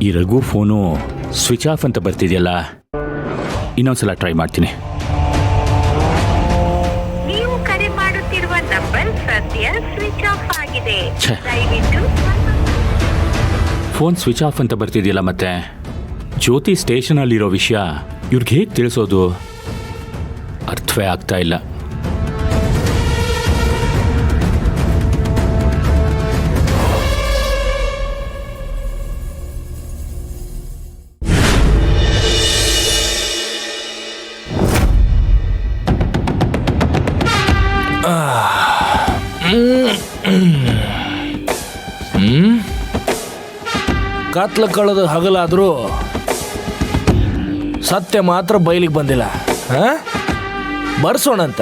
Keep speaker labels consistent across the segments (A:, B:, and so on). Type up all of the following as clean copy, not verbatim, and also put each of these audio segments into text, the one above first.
A: ಈ Raghu phone switch off ಅಂತ ಬರ್ತಿದೆಯಲ್ಲ, ಇನ್ನೊಂದ್ಸಲ ಟ್ರೈ ಮಾಡ್ತೀನಿ.
B: ನೀವು ಕರೆ ಮಾಡುತ್ತಿರುವ ನಂಬರ್ ಸದ್ಯ ಸ್ವಿಚ್ ಆಫ್ ಆಗಿದೆ.
A: ಛೆ.
B: ದಯವಿಟ್ಟು
A: ಫೋನ್ ಸ್ವಿಚ್ ಆಫ್ ಅಂತ ಬರ್ತಿದೆಯಲ್ಲ, ಮತ್ತೆ ಜ್ಯೋತಿ ಸ್ಟೇಷನಲ್ಲಿರೋ ವಿಷಯ ಇವ್ರಿಗೆ ಹೇಗೆ ತಿಳಿಸೋದು? ಅರ್ಥವೇ ಆಗ್ತಾ ಇಲ್ಲ.
C: ಕತ್ಲ ಕಳೆದು ಹಗಲಾದರೂ ಸತ್ಯ ಮಾತ್ರ ಬಯಲಿಗೆ ಬಂದಿಲ್ಲ. ಬರ್ಸೋಣಂತ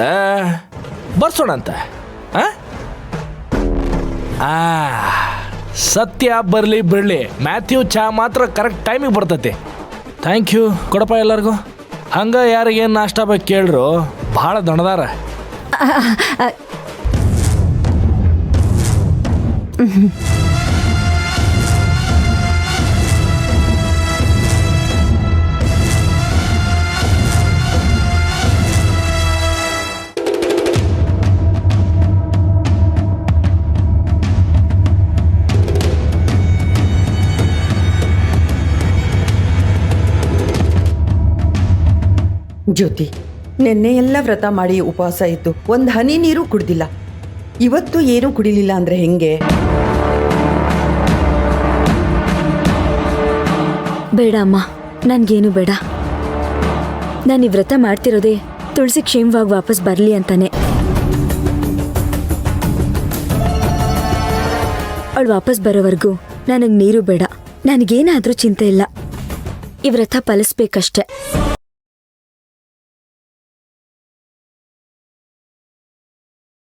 C: ಸತ್ಯ ಬರಲಿ ಬಿಡಲಿ, ಮ್ಯಾಥ್ಯೂ ಚಾ ಮಾತ್ರ ಕರೆಕ್ಟ್ ಟೈಮಿಗೆ ಬರ್ತೈತಿ. Thank you. ಕೊಡಪ್ಪ ಎಲ್ಲರಿಗೂ. ಹಂಗ ಯಾರಿಗೇನು ನಾಷ್ಟ ಬೇಕು ಕೇಳ್ರು, ಭಾಳ ದಣದಾರ.
D: ಜ್ಯೋತಿ, ನಿನ್ನೆ ಎಲ್ಲ ವ್ರತ ಮಾಡಿ ಉಪವಾಸ ಇತ್ತು, ಒಂದು ಹನಿ ನೀರು ಕುಡ್ದಿಲ್ಲ. ಇವತ್ತು ಏನೂ ಕುಡಿಲಿಲ್ಲ ಅಂದರೆ ಹೆಂಗೆ?
E: ಬೇಡ ಅಮ್ಮ, ನನಗೇನು ಬೇಡ. ನಾನು ಈ ವ್ರತ ಮಾಡ್ತಿರೋದೇ ತುಳಸಿ ಕ್ಷೇಮವಾಗಿ ವಾಪಸ್ ಬರಲಿ ಅಂತಾನೆ. ಅವಳು ವಾಪಸ್ ಬರೋವರೆಗೂ ನನಗೆ ನೀರು ಬೇಡ. ನನಗೇನಾದರೂ ಚಿಂತೆ ಇಲ್ಲ. ಈ ವ್ರತ ಫಲಿಸ್ಬೇಕಷ್ಟೆ.